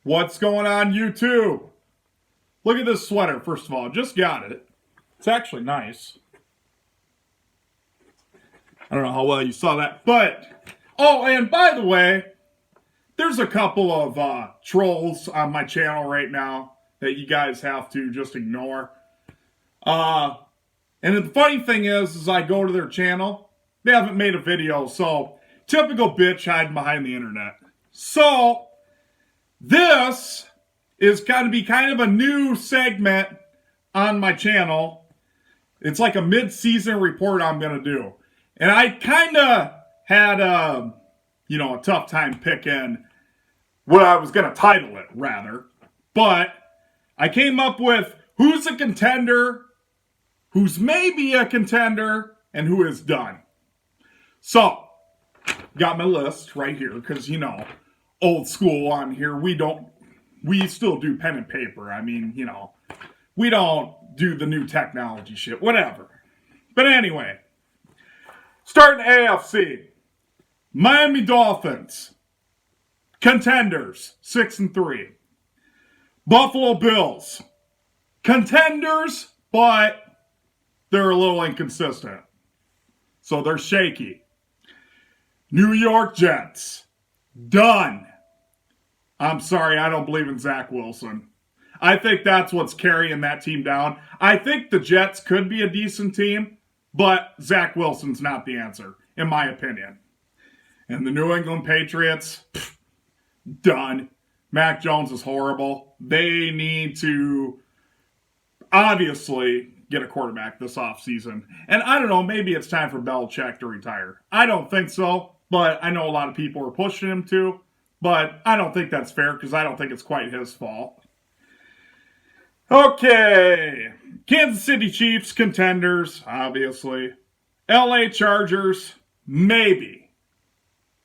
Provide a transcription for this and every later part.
What's going on, YouTube? Look at this sweater, first of all. Just got it. It's actually nice. I don't know how well you saw that, but... Oh, and by the way, there's a couple of trolls on my channel right now that you guys have to just ignore. And the funny thing is I go to their channel, they haven't made a video, so typical bitch hiding behind the internet. So, this is going to be kind of a new segment on my channel. It's like a mid-season report I'm going to do. And I kind of had a tough time picking what I was going to title it, rather. But I came up with who's a contender, who's maybe a contender, and who is done. So, got my list right here, because, old school on here, we still do pen and paper. I mean, we don't do the new technology shit, whatever. But anyway, starting AFC, Miami Dolphins, contenders, 6-3. Buffalo Bills, contenders, but they're a little inconsistent. So they're shaky. New York Jets, done. I'm sorry, I don't believe in Zach Wilson. I think that's what's carrying that team down. I think the Jets could be a decent team, but Zach Wilson's not the answer, in my opinion. And the New England Patriots, done. Mac Jones is horrible. They need to obviously get a quarterback this offseason. And I don't know, maybe it's time for Belichick to retire. I don't think so, but I know a lot of people are pushing him to. But I don't think that's fair because I don't think it's quite his fault. Okay. Kansas City Chiefs, contenders, obviously. LA Chargers, maybe.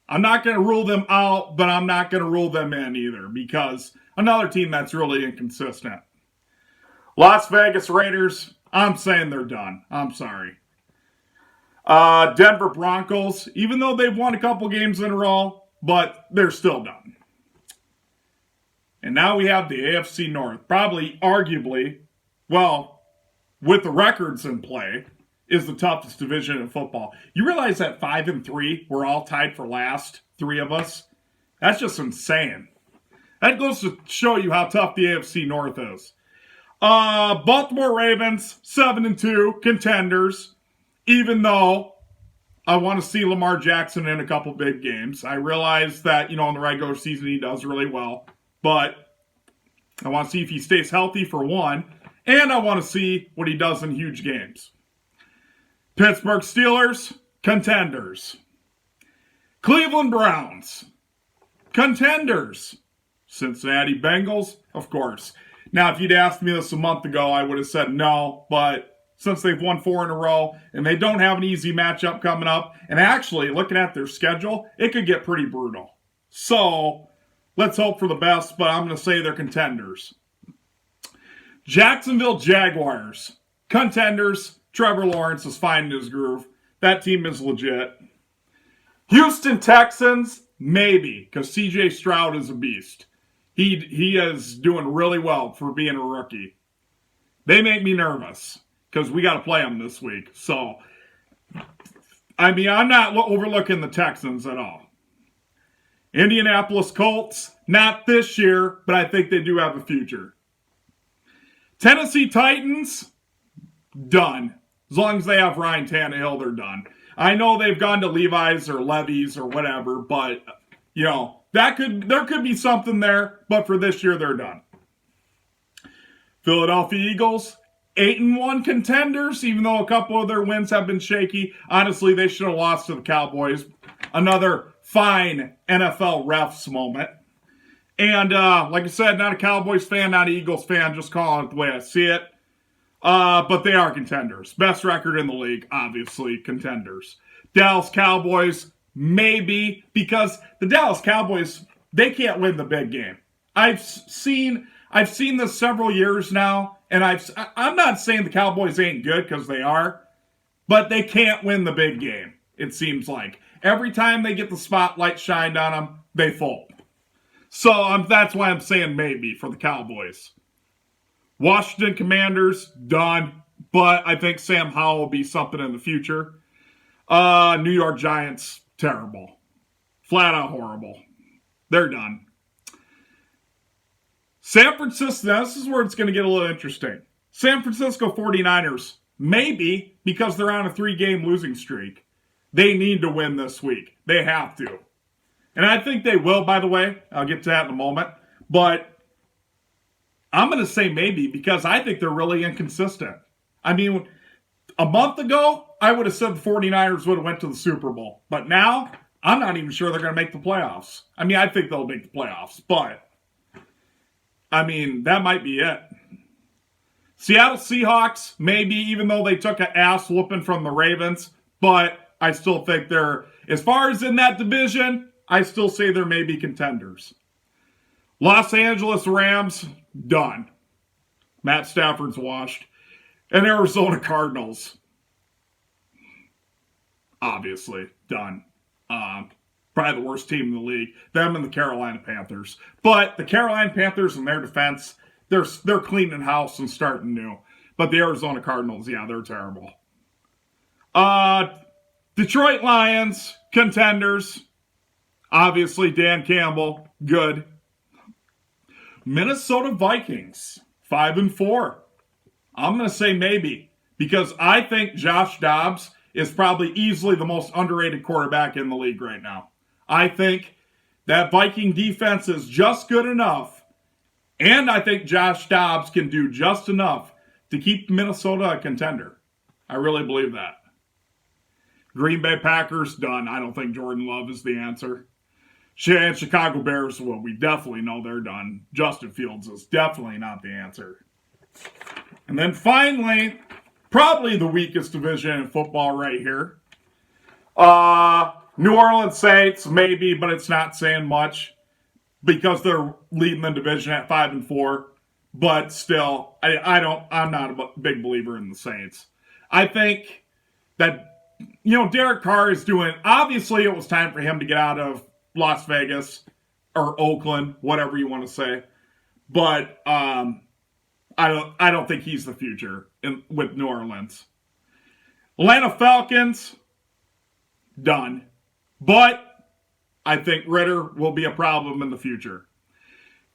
I'm not going to rule them out, but I'm not going to rule them in either because another team that's really inconsistent. Las Vegas Raiders, I'm saying they're done. I'm sorry. Denver Broncos, even though they've won a couple games in a row, but they're still done. And now we have the AFC North. Probably, arguably, well, with the records in play, is the toughest division in football. You realize that 5-3, we're all tied for last, three of us? That's just insane. That goes to show you how tough the AFC North is. Baltimore Ravens, 7-2, contenders. Even though I want to see Lamar Jackson in a couple big games. I realize that, in the regular season he does really well. But I want to see if he stays healthy for one. And I want to see what he does in huge games. Pittsburgh Steelers, contenders. Cleveland Browns, contenders. Cincinnati Bengals, of course. Now, if you'd asked me this a month ago, I would have said no. But since they've won 4 in a row, and they don't have an easy matchup coming up. And actually, looking at their schedule, it could get pretty brutal. So, let's hope for the best, but I'm going to say they're contenders. Jacksonville Jaguars, contenders. Trevor Lawrence is finding his groove. That team is legit. Houston Texans, maybe, because C.J. Stroud is a beast. He is doing really well for being a rookie. They make me nervous. Because we got to play them this week. So, I'm not overlooking the Texans at all. Indianapolis Colts, not this year, but I think they do have a future. Tennessee Titans, done. As long as they have Ryan Tannehill, they're done. I know they've gone to Levi's or Levy's or whatever, but, there could be something there, but for this year, they're done. Philadelphia Eagles, 8-1 contenders, even though a couple of their wins have been shaky. Honestly, they should have lost to the Cowboys. Another fine NFL refs moment. And like I said, not a Cowboys fan, not an Eagles fan, just calling it the way I see it. But they are contenders. Best record in the league, obviously, contenders. Dallas Cowboys, maybe, because the Dallas Cowboys, they can't win the big game. I've seen this several years now. And I'm not saying the Cowboys ain't good, because they are, but they can't win the big game, it seems like. Every time they get the spotlight shined on them, they fold. So that's why I'm saying maybe for the Cowboys. Washington Commanders, done. But I think Sam Howell will be something in the future. New York Giants, terrible. Flat out horrible. They're done. San Francisco, now this is where it's going to get a little interesting. San Francisco 49ers, maybe because they're on a 3-game losing streak. They need to win this week. They have to. And I think they will, by the way. I'll get to that in a moment. But I'm going to say maybe because I think they're really inconsistent. I mean, a month ago, I would have said the 49ers would have went to the Super Bowl. But now, I'm not even sure they're going to make the playoffs. I mean, I think they'll make the playoffs. But, I mean, that might be it. Seattle Seahawks, maybe, even though they took an ass whooping from the Ravens. But I still think they're, as far as in that division, I still say they're maybe contenders. Los Angeles Rams, done. Matt Stafford's washed. And Arizona Cardinals, obviously, done. Probably the worst team in the league. Them and the Carolina Panthers. But the Carolina Panthers, in their defense, they're cleaning house and starting new. But the Arizona Cardinals, yeah, they're terrible. Detroit Lions, contenders. Obviously, Dan Campbell, good. Minnesota Vikings, 5-4. I'm going to say maybe, because I think Josh Dobbs is probably easily the most underrated quarterback in the league right now. I think that Viking defense is just good enough, and I think Josh Dobbs can do just enough to keep Minnesota a contender. I really believe that. Green Bay Packers, done. I don't think Jordan Love is the answer. And Chicago Bears, well, we definitely know they're done. Justin Fields is definitely not the answer. And then finally, probably the weakest division in football right here. New Orleans Saints, maybe, but it's not saying much because they're leading the division at 5-4. But still, I'm not a big believer in the Saints. I think that, Derek Carr is doing, obviously it was time for him to get out of Las Vegas or Oakland, whatever you want to say. But, I don't think he's the future with New Orleans. Atlanta Falcons, done. But I think Ritter will be a problem in the future.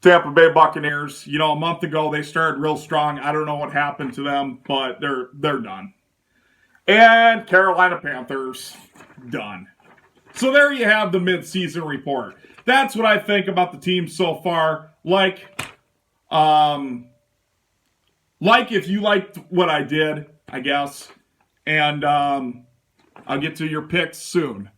Tampa Bay Buccaneers, a month ago they started real strong. I don't know what happened to them, but they're done. And Carolina Panthers, done. So there you have the mid-season report. That's what I think about the team so far. Like if you liked what I did, I guess. And I'll get to your picks soon.